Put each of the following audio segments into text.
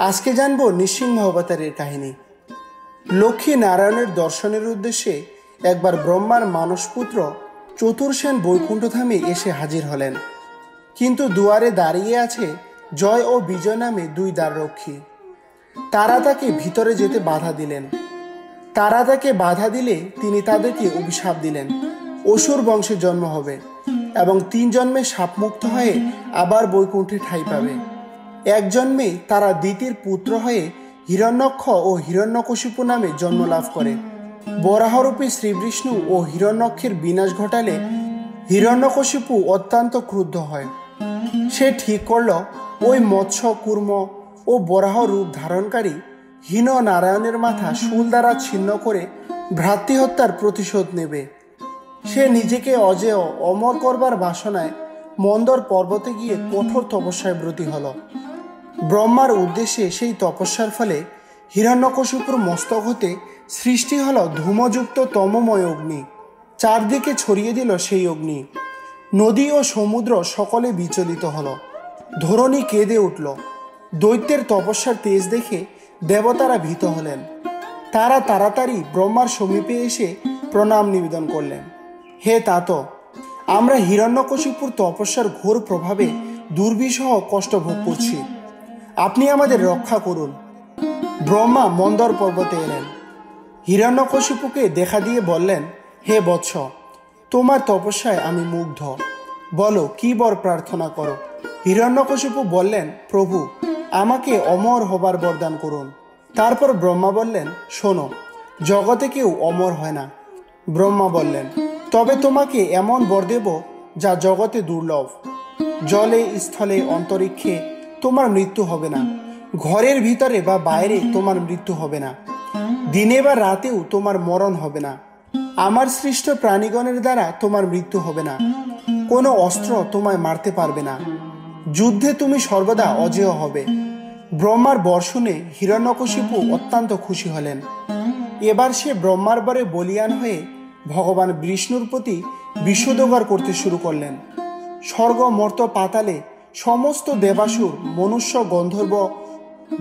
আজকে জানবো নৃসিংহ অবতারের কাহিনী। লক্ষ্মী নারায়ণের দর্শনের উদ্দেশ্যে একবার ব্রহ্মার মানসপুত্র চতুর্সেন বৈকুণ্ঠধামে এসে হাজির হলেন। কিন্তু দুয়ারে দাঁড়িয়ে আছে জয় ও বিজয় নামে দুই দ্বাররক্ষী। তারা তাকে ভিতরে যেতে বাধা দিলেন। তারা তাকে বাধা দিলে তিনি তাদেরকে অভিশাপ দিলেন, অসুর বংশে জন্ম হবে এবং 3 জন্মে সাপমুক্ত হয়ে আবার বৈকুণ্ঠে ঠাঁই পাবে। এক জন্মে তারা দ্বিতীয় পুত্র হয়ে হিরণ্যক্ষ ও হিরণ্যকশিপু নামে জন্ম লাভ করে। বরাহরূপী শ্রীবিষ্ণু ও হিরণ্যক্ষের বিনাশ ঘটালে হিরণ্যকশিপু অত্যন্ত ক্রুদ্ধ হয়। সে ঠিক করল ওই মৎস্য, কুর্ম ও বরাহ রূপ ধারণকারী হীন নারায়ণের মাথা শূল দ্বারা ছিন্ন করে ভ্রাতৃহত্যার প্রতিশোধ নেবে। সে নিজেকে অজেয় অমর করবার বাসনায় মন্দর পর্বতে গিয়ে কঠোর তপস্যায় ব্রতী হল। ব্রহ্মার উদ্দেশ্যে সেই তপস্যার ফলে হিরণ্যকশিপুর মস্তক হতে সৃষ্টি হল ধূমযুক্ত তমময় অগ্নি। চারদিকে ছড়িয়ে দিল সেই অগ্নি। নদী ও সমুদ্র সকলে বিচলিত হল। ধরণী কেঁদে উঠল। দৈত্যের তপস্যার তেজ দেখে দেবতারা ভীত হলেন। তারা তাড়াতাড়ি ব্রহ্মার সমীপে এসে প্রণাম নিবেদন করলেন। হে তাত, আমরা হিরণ্যকশিপুর তপস্যার ঘোর প্রভাবে দুর্বিষহ কষ্ট ভোগ করছি। আপনি আমাদের রক্ষা করুন। ব্রহ্মা মন্দর পর্বতে এলেন। হিরণ্যকশিপুকে দেখা দিয়ে বললেন, হে বৎস, তোমার তপস্যায় আমি মুগ্ধ। বলো কি বর প্রার্থনা করো। হিরণ্যকশিপু বললেন, প্রভু, আমাকে অমর হবার বরদান করুন। তারপর ব্রহ্মা বললেন, শোনো, জগতে কেউ অমর হয় না। ব্রহ্মা বললেন, তবে তোমাকে এমন বর দেব যা জগতে দুর্লভ। জলে, স্থলে, অন্তরিক্ষে তোমার মৃত্যু হবে না। ঘরের ভিতরে বা বাইরে তোমার মৃত্যু হবে না। দিনে বা রাতেও তোমার মরণ হবে না। আমার সৃষ্ট প্রাণীগণের দ্বারা তোমার মৃত্যু হবে না। কোনো অস্ত্র তোমায় মারতে পারবে না। যুদ্ধে তুমি সর্বদা অজেয় হবে। ব্রহ্মার বর শুনে হিরণ্যকশিপু অত্যন্ত খুশি হলেন। এবার সে ব্রহ্মার বরে বলিয়ান হয়ে ভগবান বিষ্ণুর প্রতি বিশ্বোদ্গার করতে শুরু করলেন। স্বর্গ, মর্ত, পাতালে সমস্ত দেবাসুর, মনুষ্য, গন্ধর্ব,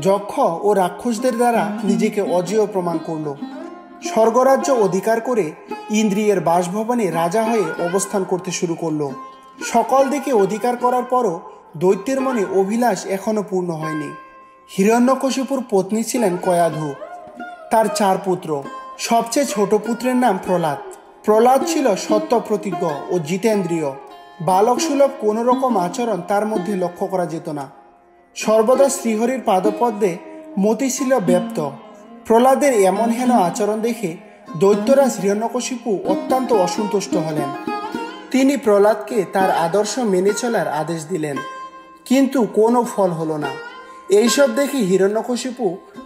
যক্ষ ও রাক্ষসদের দ্বারা নিজেকে অজেয় প্রমাণ করল। স্বর্গরাজ্য অধিকার করে ইন্দ্রিয়ের বাসভবনে রাজা হয়ে অবস্থান করতে শুরু করল। সকল দিকে অধিকার করার পরও দৈত্যের মনে অভিলাষ এখনও পূর্ণ হয়নি। হিরণ্যকশিপুর পত্নী ছিলেন কয়াধু। তার 4 পুত্র। সবচেয়ে ছোট পুত্রের নাম প্রহ্লাদ। প্রহ্লাদ ছিল সত্য প্রতিজ্ঞ ও জিতেন্দ্রীয়। বালক সুলভ কোনো রকম আচরণ তার মধ্যে লক্ষ্য করা যেত না। সর্বদা শ্রীহরির পাদপদ্মে মতি ছিল ব্যপ্ত। প্রহ্লাদের এমন হেন আচরণ দেখে দৈত্যরাজ হিরণ্যকশিপু অত্যন্ত অসন্তুষ্ট হলেন। তিনি প্রহ্লাদকে তার আদর্শ মেনে চলার আদেশ দিলেন, কিন্তু কোনো ফল হলো না। এইসব দেখে হিরণ্যকশিপু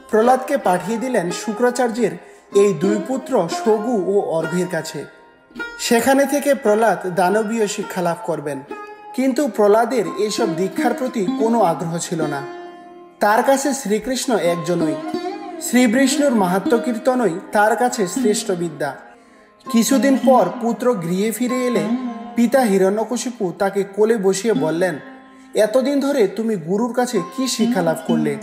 প্রহ্লাদকে পাঠিয়ে দিলেন শুক্রাচার্যের এই 2 পুত্র শগু ও অর্ঘ্যের কাছে। সেখানে থেকে প্রহ্লাদ দানবীয় শিক্ষা লাভ করবেন। কিন্তু প্রহ্লাদের এইসব দীক্ষার প্রতি কোনো আগ্রহ ছিল না। তার কাছে শ্রীকৃষ্ণ একজনই। শ্রীবিষ্ণুর মাহাত্ম্য কীর্তনই তার কাছে শ্রেষ্ঠ বিদ্যা। কিছুদিন পর পুত্র গৃহে ফিরে এলে পিতা হিরণ্যকশিপু তাকে কোলে বসিয়ে বললেন, এতদিন ধরে তুমি গুরুর কাছে কি শিক্ষা লাভ করলে?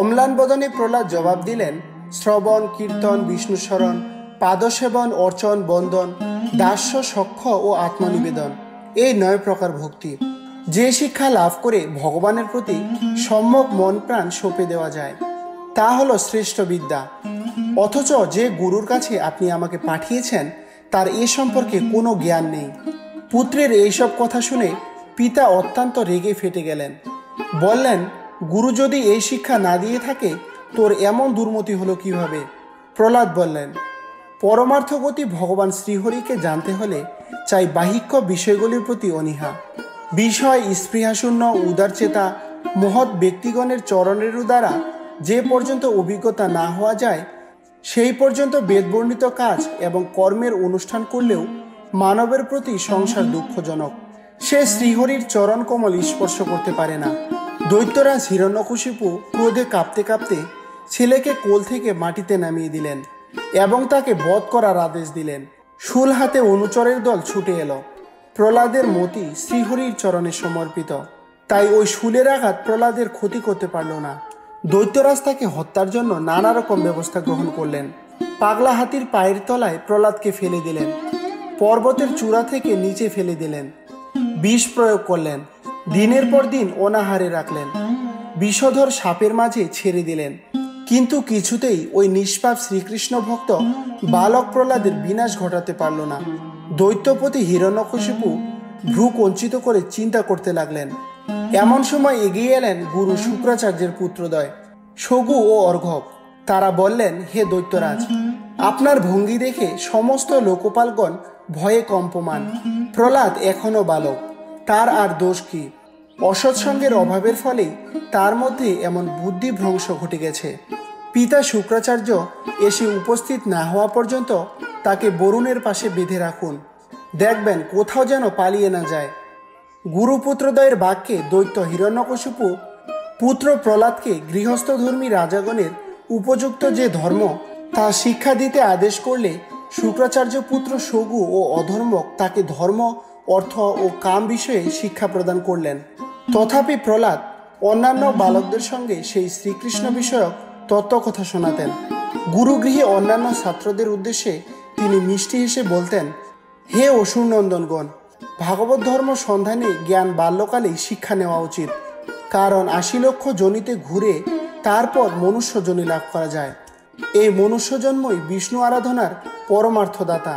অম্লান বদনে প্রহ্লাদ জবাব দিলেন, শ্রবণ, কীর্তন, বিষ্ণুস্মরণ, পাদসেবন, অর্চন, বন্দন, দাস্য, সখ্য ও আত্মনিবেদন, এই 9 প্রকার ভক্তি। যে শিক্ষা লাভ করে ভগবানের প্রতি সম্যক মন প্রাণ সঁপে দেওয়া যায়, তা হলো শ্রেষ্ঠ বিদ্যা। অথচ যে গুরুর কাছে আপনি আমাকে পাঠিয়েছেন তার এ সম্পর্কে কোনো জ্ঞান নেই। পুত্রের এইসব কথা শুনে পিতা অত্যন্ত রেগে ফেটে গেলেন। বললেন, গুরু যদি এই শিক্ষা না দিয়ে থাকে তোর এমন দুর্মতি হলো কিভাবে? প্রহ্লাদ বললেন, পরমার্থ গতি ভগবান শ্রীহরিকে জানতে হলে চাই বাহিক্য বিষয়গুলির প্রতি অনীহা। বিষয় স্পৃহাশূন্য উদারচেতা মহৎ ব্যক্তিগণের চরণের দ্বারা যে পর্যন্ত অভিজ্ঞতা না হওয়া যায়, সেই পর্যন্ত বেদবর্ণিত কাজ এবং কর্মের অনুষ্ঠান করলেও মানবের প্রতি সংসার দুঃখজনক। সে শ্রীহরির চরণ কমল স্পর্শ করতে পারে না। দৈত্যরাজ হিরণ্যকশিপু ক্রোধে কাঁপতে কাঁপতে ছেলেকে কোল থেকে মাটিতে নামিয়ে দিলেন এবং তাকে বধ করার আদেশ দিলেন। শূল হাতে অনুচরের দল ছুটে এলো। প্রহ্লাদের মতি শ্রীহরির চরণে সমর্পিত। তাই ওই শুলের আঘাত প্রহ্লাদের ক্ষতি করতে পারল না। দৈত্যরাজ তাকে হত্যার জন্য নানা রকম ব্যবস্থা গ্রহণ করলেন। পাগলা হাতির পায়ের তলায় প্রহ্লাদকে ফেলে দিলেন, পর্বতের চূড়া থেকে নিচে ফেলে দিলেন, বিষ প্রয়োগ করলেন, দিনের পর দিন অনাহারে রাখলেন, বিষধর সাপের মাঝে ছেড়ে দিলেন। কিন্তু কিছুতেই ওই নিষ্পাপ শ্রীকৃষ্ণ ভক্ত বালক প্রহ্লাদের বিনাশ ঘটাতে পারল না। দৈত্যপতি হিরণ্যকশিপু ভ্রু কঞ্চিত করে চিন্তা করতে লাগলেন। এমন সময় এগিয়ে এলেন গুরু শুক্রাচার্যের পুত্রদ্বয় শগু ও অর্ঘব। তারা বললেন, হে দৈত্যরাজ, আপনার ভঙ্গি দেখে সমস্ত লোকপালগণ ভয়ে কম্পমান। প্রহ্লাদ এখনো বালক, তার আর দোষ কি? অসৎসঙ্গের অভাবের ফলেই তার মধ্যে এমন বুদ্ধিভ্রংশ ঘটে গেছে। পিতা শুক্রাচার্য এসে উপস্থিত না হওয়া পর্যন্ত তাকে বরুণের পাশে বেঁধে রাখুন, দেখবেন কোথাও যেন পালিয়ে না যায়। গুরুপুত্রদ্বয়ের বাক্যে দৈত্য হিরণ্যকশিপু পুত্র প্রহ্লাদকে গৃহস্থধর্মী রাজাগণের উপযুক্ত যে ধর্ম তা শিক্ষা দিতে আদেশ করলে শুক্রাচার্য পুত্র শগু ও অধর্মক তাকে ধর্ম, অর্থ ও কাম বিষয়ে শিক্ষা প্রদান করলেন। তথাপি প্রহ্লাদ অন্যান্য বালকদের সঙ্গে সেই শ্রীকৃষ্ণ বিষয়ক তত্ত্বকথা শোনাতেন। গুরুগৃহে অন্যান্য ছাত্রদের উদ্দেশ্যে তিনি মিষ্টি হেসে বলতেন, হে অসুরনন্দনগণ, ভাগবত ধর্ম সন্ধানে জ্ঞান বাল্যকালেই শিক্ষা নেওয়া উচিত। কারণ ৮০ লক্ষ জনিতে ঘুরে তারপর মনুষ্য জনি লাভ করা যায়। এই মনুষ্য জন্মই বিষ্ণু আরাধনার পরমার্থদাতা।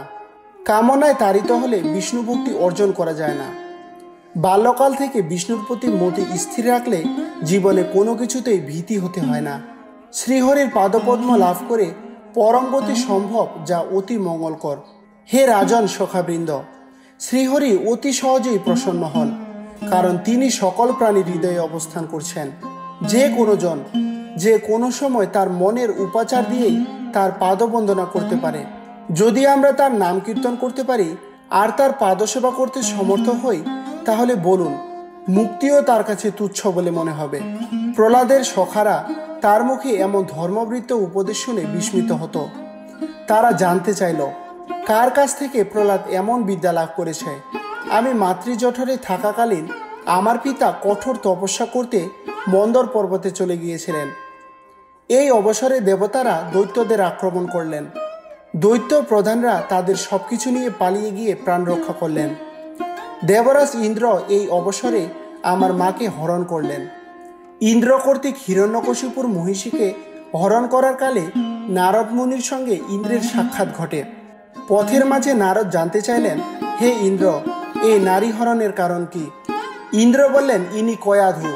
কামনায় তাড়িত হলে বিষ্ণু ভক্তি অর্জন করা যায় না। বাল্যকাল থেকে বিষ্ণুর প্রতি মতি স্থির রাখলে জীবনে কোনো কিছুতেই ভীতি হতে হয় না। শ্রীহরির পাদপদ্ম লাভ করে পরম গতি সম্ভব, যা অতি মঙ্গলকর। হে রাজন সখাবৃন্দ, শ্রীহরি অতি সহজেই প্রসন্ন হন, কারণ তিনি সকল প্রাণীর হৃদয়ে অবস্থান করছেন। যে কোনো জন যে কোনো সময় তার মনের উপাচার দিয়েই তার পাদবন্দনা করতে পারে। যদি আমরা তার নাম কীর্তন করতে পারি আর তার পাদসেবা করতে সমর্থ হই, তাহলে বলুন, মুক্তিও তার কাছে তুচ্ছ বলে মনে হবে। প্রহ্লাদের সখারা তার মুখে এমন ধর্মবৃত্ত উপদেশ শুনে বিস্মিত হতো। তারা জানতে চাইল, কার কাছ থেকে প্রহ্লাদ এমন বিদ্যা লাভ করেছে। আমি মাতৃজঠরে থাকাকালীন আমার পিতা কঠোর তপস্যা করতে মন্দর পর্বতে চলে গিয়েছিলেন। এই অবসরে দেবতারা দৈত্যদের আক্রমণ করলেন। দৈত্য প্রধানরা তাদের সবকিছু নিয়ে পালিয়ে গিয়ে প্রাণ রক্ষা করলেন। দেবরাজ ইন্দ্র এই অবসরে আমার মাকে হরণ করলেন। ইন্দ্র কর্তৃক হিরণ্যকশিপুর মহিষীকে হরণ করার কালে নারদ মুনির সঙ্গে ইন্দ্রের সাক্ষাৎ ঘটে। পথের মাঝে নারদ জানতে চাইলেন, হে ইন্দ্র, এই নারী হরণের কারণ কি? ইন্দ্র বললেন, ইনি কয়াধু,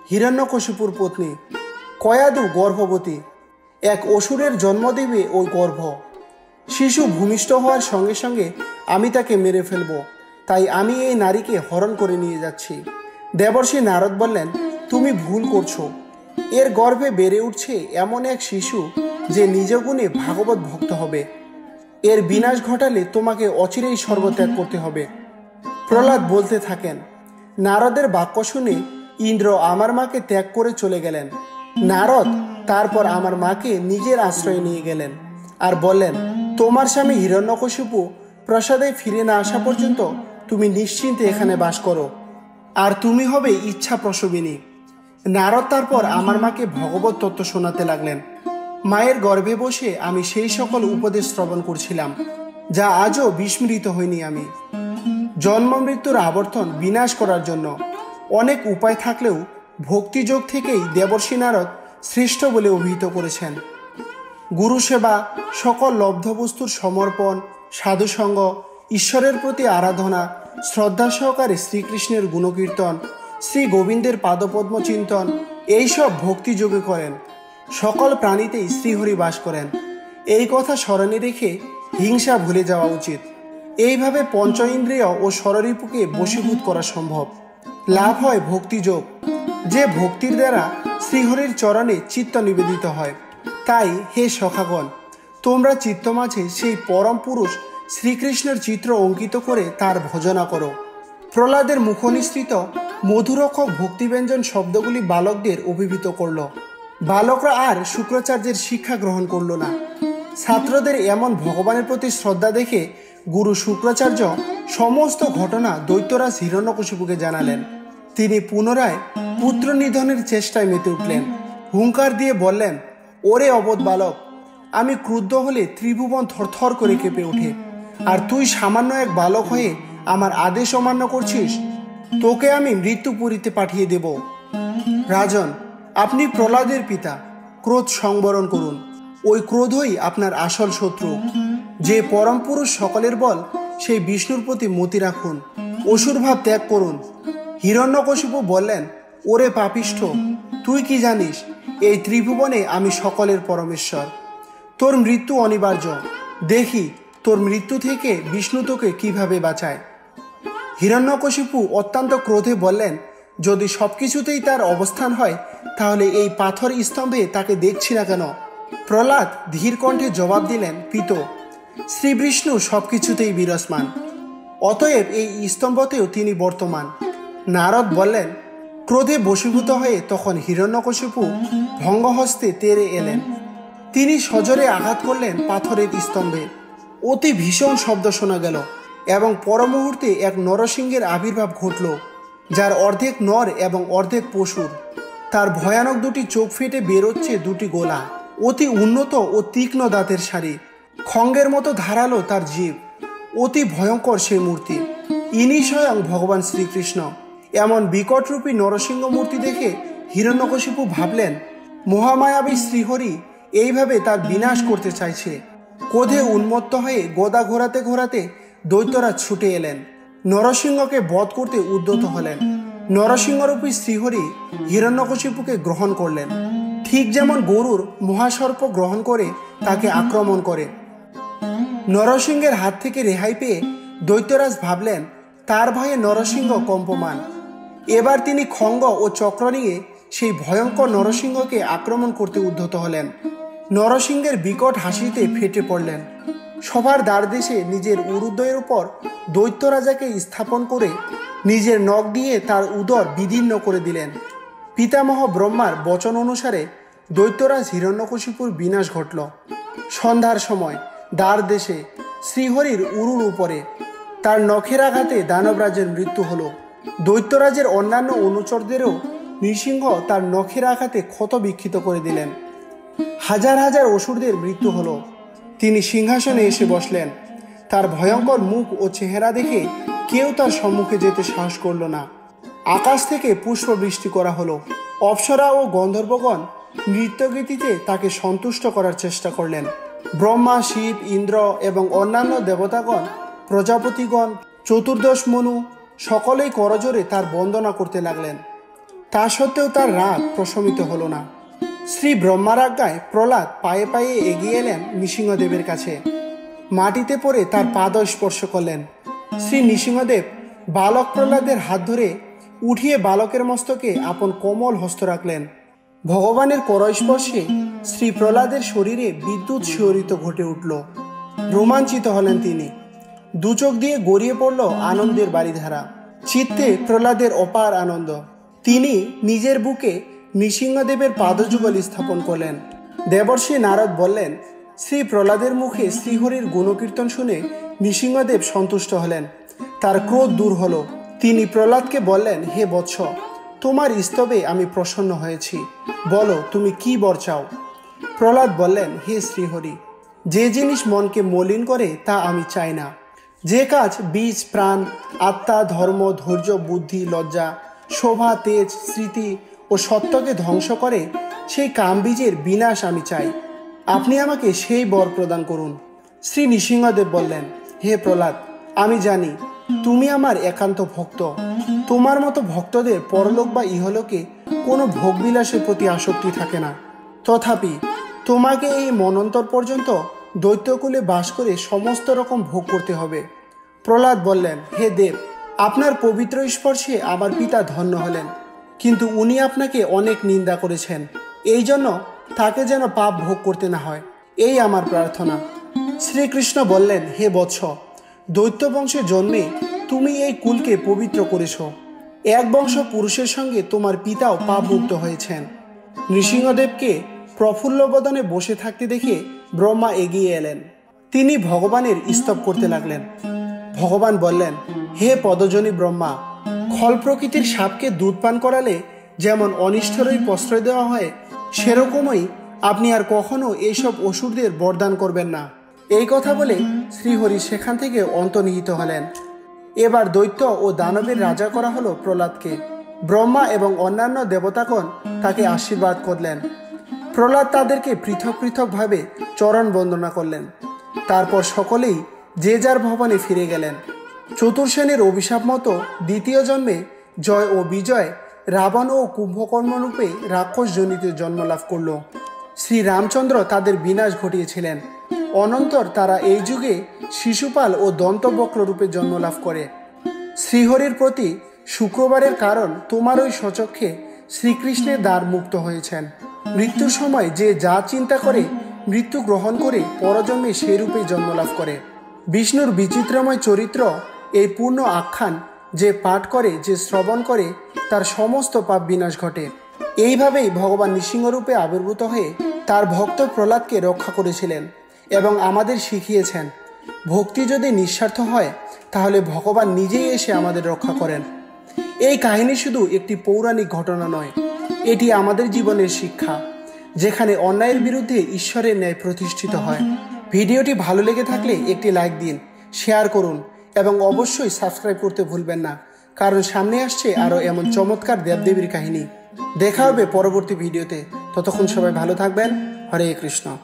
হিরণ্যকশিপুর পত্নী। কয়াধু গর্ভবতী, এক অসুরের জন্ম দেবে ওই গর্ভ। শিশু ভূমিষ্ঠ হওয়ার সঙ্গে সঙ্গে আমি তাকে মেরে ফেলব, তাই আমি এই নারীকে হরণ করে নিয়ে যাচ্ছি। দেবর্ষি নারদ বললেন, তুমি ভুল করছো। এর গর্ভে বেড়ে উঠছে এমন এক শিশু যে নিজ গুণে ভাগবত ভক্ত হবে। এর বিনাশ ঘটালে তোমাকে অচিরেই সর্বত্যাগ করতে হবে। প্রহ্লাদ বলতে থাকেন, নারদের বাক্য শুনে ইন্দ্র আমার মাকে ত্যাগ করে চলে গেলেন। নারদ তারপর আমার মাকে নিজের আশ্রয়ে নিয়ে গেলেন আর বললেন, তোমার স্বামী হিরণ্যকশিপু প্রাসাদে ফিরে না আসা পর্যন্ত তুমি নিশ্চিন্তে এখানে বাস করো, আর তুমি হবে ইচ্ছা প্রসবিনী। নারদ তারপর আমার মাকে ভগবত তত্ত্ব শোনাতে লাগলেন। মায়ের গর্ভে বসে আমি সেই সকল উপদেশ শ্রবণ করছিলাম, যা আজও বিস্মৃত হইনি আমি। জন্ম মৃত্যুর আবর্তন বিনাশ করার জন্য অনেক উপায় থাকলেও ভক্তিযোগ থেকেই দেবর্ষি নারদ শ্রেষ্ঠ বলে অভিহিত করেছেন। গুরু সেবা, সকল লব্ধ বস্তুর সমর্পণ, সাধুসঙ্গ, ঈশ্বরের প্রতি আরাধনা, শ্রদ্ধা সহকারে শ্রীকৃষ্ণের গুণকীর্তন, শ্রী গোবিন্দের পাদপদ্ম চিন্তন, এইসব ভক্তিযোগে করেন। সকল প্রাণীতেই শ্রীহরি বাস করেন, এই কথা স্মরণে রেখে হিংসা ভুলে যাওয়া উচিত। এইভাবে পঞ্চ ইন্দ্রিয় ও ষড়রিপুকে বশীভূত করা সম্ভব। লাভ হয় ভক্তিযোগ, যে ভক্তির দ্বারা শ্রীহরির চরণে চিত্ত নিবেদিত হয়। তাই হে সখাগণ, তোমরা চিত্ত মাঝে সেই পরম পুরুষ শ্রীকৃষ্ণের চিত্র অঙ্কিত করে তার ভজনা করো। প্রহ্লাদের মুখনিসৃত মধুরক্ষক ভক্তিব্যঞ্জন শব্দগুলি বালকদের অভিভূত করল। বালকরা আর শুক্রাচার্যের শিক্ষা গ্রহণ করল না। ছাত্রদের এমন ভগবানের প্রতি শ্রদ্ধা দেখে গুরু শুক্রাচার্য সমস্ত ঘটনা দৈত্যরাজ হিরণ্যকশিপুকে জানালেন। তিনি পুনরায় পুত্র নিধনের চেষ্টায় মেতে উঠলেন। হুঙ্কার দিয়ে বললেন, ওরে অবোধ বালক, আমি ক্রুদ্ধ হলে ত্রিভুবন থরথর করে কেঁপে ওঠে, আর তুই সামান্য এক বালক হয়ে আমার আদেশ অমান্য করছিস। তোকে আমি মৃত্যুপুরীতে পাঠিয়ে দেব। রাজন, আপনি প্রহ্লাদের পিতা, ক্রোধ সংবরণ করুন। ওই ক্রোধই আপনার আসল শত্রু। যে পরম পুরুষ সকলের বল, সেই বিষ্ণুর প্রতি মতি রাখুন, অসুর ভাব ত্যাগ করুন। হিরণ্যকশিপু বললেন, ওরে পাপিষ্ঠ, তুই কি জানিস এই ত্রিভুবনে আমি সকলের পরমেশ্বর। তোর মৃত্যু অনিবার্য। দেখি তোর মৃত্যু থেকে বিষ্ণু তোকে কিভাবে বাঁচায়। হিরণ্যকশিপু অত্যন্ত ক্রোধে বললেন, যদি সবকিছুতেই তার অবস্থান হয়, তাহলে এই পাথর স্তম্ভে তাকে দেখছি না কেন? প্রহ্লাদ ধীর কণ্ঠে জবাব দিলেন, পিত, শ্রী বিষ্ণু সবকিছুতেই বিরাজমান, অতএব এই স্তম্ভতেও তিনি বর্তমান। নারদ বললেন, ক্রোধে বশীভূত হয়ে তখন হিরণ্যকশিপু ভঙ্গহস্তে তেড়ে এলেন। তিনি সজোরে আঘাত করলেন পাথরের স্তম্ভে। অতি ভীষণ শব্দ শোনা গেল এবং পরমুহূর্তে এক নরসিংহের আবির্ভাব ঘটল, যার অর্ধেক নর এবং অর্ধেক পশুর। তার ভয়ানক দুটি চোখ ফেটে বেরোচ্ছে দুটি গোলা, অতি উন্নত ও তীক্ষ্ণ দাঁতের সারি, খঙ্গের মতো ধারালো তার জীব। অতি ভয়ঙ্কর সেই মূর্তি। ইনি স্বয়ং ভগবান শ্রীকৃষ্ণ। এমন বিকটরূপী নরসিংহ মূর্তি দেখে হিরণ্যকশিপু ভাবলেন, মহামায়াবী শ্রীহরি এইভাবে তার বিনাশ করতে চাইছে। ক্রোধে উন্মত্ত হয়ে গদা ঘোরাতে ঘোরাতে দৈত্যরা ছুটে এলেন, নরসিংহকে বধ করতে উদ্যত হলেন। নরসিংহরূপী শ্রীহরি হিরণ্যকশিপুকে গ্রহণ করলেন, ঠিক যেমন গরুর মহাসর্প গ্রহণ করে তাকে আক্রমণ করে। নরসিংহের হাত থেকে রেহাই পেয়ে দৈত্যরাজ ভাবলেন, তার ভয়ে নরসিংহ কম্পমান। এবার তিনি খঙ্গ ও চক্র নিয়ে সেই ভয়ঙ্কর নরসিংহকে আক্রমণ করতে উদ্যত হলেন। নরসিংহের বিকট হাসিতে ফেটে পড়লেন। সবার দ্বারদেশে নিজের উরুদ্বয়ের উপর দৈত্যরাজাকে স্থাপন করে নিজের নখ দিয়ে তার উদর বিদীর্ণ করে দিলেন। পিতামহ ব্রহ্মার বচন অনুসারে দৈত্যরাজ হিরণ্যকশিপুর বিনাশ ঘটল। সন্ধ্যার সময় দ্বারদেশে শ্রীহরির উরুর উপরে তার নখের আঘাতে দানবরাজের মৃত্যু হলো। দৈত্যরাজের অন্যান্য অনুচরদেরও নৃসিংহ তার নখের আঘাতে ক্ষত বিক্ষিত করে দিলেন। হাজার হাজার অসুরদের মৃত্যু হলো। তিনি সিংহাসনে এসে বসলেন। তার ভয়ঙ্কর মুখ ও চেহারা দেখে কেউ তার সম্মুখে যেতে সাহস করল না। আকাশ থেকে পুষ্প বৃষ্টি করা হলো। অপ্সরা ও গন্ধর্বগণ নৃত্যগীতিতে তাকে সন্তুষ্ট করার চেষ্টা করলেন। ব্রহ্মা, শিব, ইন্দ্র এবং অন্যান্য দেবতাগণ, প্রজাপতিগণ, চতুর্দশ মনু সকলেই করজোরে তার বন্দনা করতে লাগলেন। তা সত্ত্বেও তার রাগ প্রশমিত হলো না। শ্রী ব্রহ্মার আজ্ঞায় প্রহ্লাদ পায়ে পায়ে এগিয়ে এলেন নৃসিংহদেবের কাছে। মাটিতে পড়ে তার পাদ স্পর্শ করলেন। শ্রী নৃসিংহদেব বালক প্রহ্লাদের হাত ধরে উঠিয়ে বালকের মস্তকে আপন কোমল হস্ত রাখলেন। ভগবানের করস্পর্শে শ্রী প্রহ্লাদের শরীরে বিদ্যুৎ শিহরিত ঘটে উঠল। রোমাঞ্চিত হলেন তিনি। দুচোখ দিয়ে গড়িয়ে পড়ল আনন্দের বারিধারা। চিত্তে প্রহ্লাদের অপার আনন্দ। তিনি নিজের বুকে নৃসিংহদেবের পাদযুগল স্থাপন করলেন। দেবর্ষি নারদ বললেন, শ্রী প্রহ্লাদের মুখে শ্রীহরির গুণকীর্তন শুনে নৃসিংহদেব সন্তুষ্ট হলেন। তার ক্রোধ দূর হলো। তিনি প্রহ্লাদকে বললেন, হে বৎস, তোমার স্তবে আমি প্রসন্ন হয়েছি। বলো তুমি কি বর চাও? প্রহ্লাদ বললেন, হে শ্রীহরি, যে জিনিস মনকে মলিন করে তা আমি চাই না। যে কাজ বীজ, প্রাণ, আত্মা, ধর্ম, ধৈর্য, বুদ্ধি, লজ্জা, শোভা, তেজ, স্মৃতি ও সত্যকে ধ্বংস করে, সেই কামবীজের বিনাশ আমি চাই। আপনি আমাকে সেই বর প্রদান করুন। শ্রী নৃসিংহদেব বললেন, হে প্রহ্লাদ, আমি জানি তুমি আমার একান্ত ভক্ত। তোমার মতো ভক্তদের পরলোক বা ইহলোকে কোনো ভোগবিলাসের প্রতি আসক্তি থাকে না। তথাপি তোমাকে এই মনন্তর পর্যন্ত দৈত্যকুলে বাস করে সমস্ত রকম ভোগ করতে হবে। প্রহ্লাদ বললেন, হে দেব, আপনার পবিত্র স্পর্শে আমার পিতা ধন্য হলেন, কিন্তু উনি আপনাকে অনেক নিন্দা করেছেন। এই জন্য তাকে যেন পাপ ভোগ করতে না হয়, এই আমার প্রার্থনা। শ্রীকৃষ্ণ বললেন, হে বৎস, দৈত্য বংশে জন্মে তুমি এই কুলকে পবিত্র করেছ। এক বংশ পুরুষের সঙ্গে তোমার পিতাও পাপ মুক্ত হয়েছেন। নৃসিংহদেবকে প্রফুল্ল বদনে বসে থাকতে দেখে ব্রহ্মা এগিয়ে এলেন। তিনি ভগবানের স্তব করতে লাগলেন। ভগবান বললেন, হে পদজনী ব্রহ্মা, খল প্রকৃতির সাপকে দুধ পান করালে যেমন অনিষ্টেরই প্রশ্রয় দেওয়া হয়, সেরকমই আপনি আর কখনো এইসব অসুরদের বরদান করবেন না। এই কথা বলে শ্রীহরি সেখান থেকে অন্তর্হিত হলেন। এবার দৈত্য ও দানবের রাজা করা হলো প্রহ্লাদকে। ব্রহ্মা এবং অন্যান্য দেবতাগণ তাকে আশীর্বাদ করলেন। প্রহ্লাদ তাদেরকে পৃথক পৃথকভাবে চরণ বন্দনা করলেন। তারপর সকলেই যে যার ভবনে ফিরে গেলেন। চতুর্সেনের অভিশাপ মতো দ্বিতীয় জন্মে জয় ও বিজয় রাবণ ও কুম্ভকর্ণ রূপে রাক্ষসজনিত জন্ম লাভ করল। শ্রী রামচন্দ্র তাদের বিনাশ ঘটিয়েছিলেন। অনন্তর তারা এই যুগে শিশুপাল ও দন্তবক্র রূপে জন্ম লাভ করে। শ্রীহরির প্রতি শুক্রবারের কারণ তোমার ওই স্বচক্ষে শ্রীকৃষ্ণের দ্বার মুক্ত হয়েছেন। মৃত্যুর সময় যে যা চিন্তা করে মৃত্যু গ্রহণ করে পরজন্মে সেই রূপেই জন্ম লাভ করে। বিষ্ণুর বিচিত্রময় চরিত্র এই পূর্ণ আখ্যান যে পাঠ করে, যে শ্রবণ করে, তার সমস্ত পাপ বিনাশ ঘটে। এইভাবেই ভগবান নৃসিংহরূপে আবির্ভূত হয়ে তার ভক্ত প্রহ্লাদকে রক্ষা করেছিলেন এবং আমাদের শিখিয়েছেন, ভক্তি যদি নিঃস্বার্থ হয় তাহলে ভগবান নিজেই এসে আমাদের রক্ষা করেন। এই কাহিনী শুধু একটি পৌরাণিক ঘটনা নয়, এটি আমাদের জীবনের শিক্ষা, যেখানে অন্যায়ের বিরুদ্ধে ঈশ্বরের ন্যায় প্রতিষ্ঠিত হয়। ভিডিওটি ভালো লেগে থাকলে একটি লাইক দিন, শেয়ার করুন এবং অবশ্যই সাবস্ক্রাইব করতে ভুলবেন না, কারণ সামনে আসছে আরও এমন চমৎকার দেবদেবীর কাহিনী। দেখা হবে পরবর্তী ভিডিওতে। ততক্ষণ সবাই ভালো থাকবেন। হরে কৃষ্ণ।